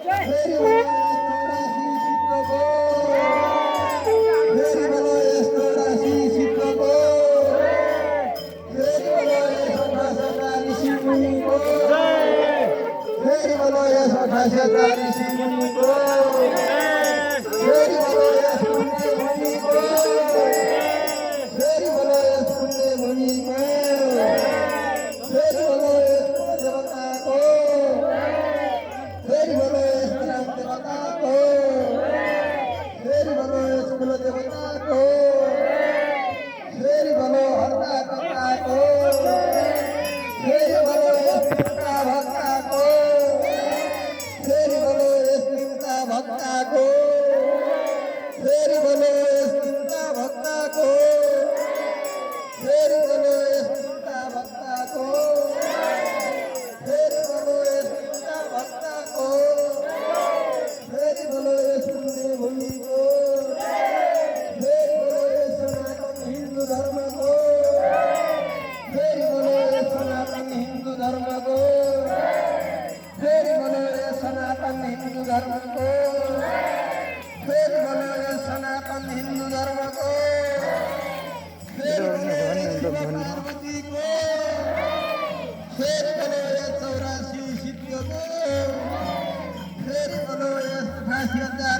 फेरि बोलो यस चौरासी सिद्धको फेरि बोलो यस 88 ऋषिमुनिको फेरि बोलो यस 88 ऋषिमुनिको फेरि बोलो यस पुण्य मुनिको फेरि बोलो यस पुण्य मुनिको फेरि बोलो यस देवताको फेरि बोलो यस ग्राम देवताको फेरि बोलो यस कुल देवताको फेरि बोलो हर्ता कर्ताको फेरि बोलो यस भक्ता भक्ताको फेरि बोलो यस चिन्ता भक्ताको फेरि बोलो यस चिन्ता भक्ताको फेरि बोलो यस चिन्ता भक्ताको फेरि बोलो यस चिन्ता भक्ताको फेरि बोलो यस पुण्य भूमिको फेरि बोलो यस सनातन हिन्दू धर्मको फेरि बोलो यस सनातन हिन्दू धर्मको फेरि बोलो यस सनातन हिन्दू धर्मको फेरि बोलो यस सनातन हिन्दू धर्मको फेरि बोलो यस शिव पार्वतीको फेरि बोलो यस 84 सिद्धको फेरि बोलो यस 88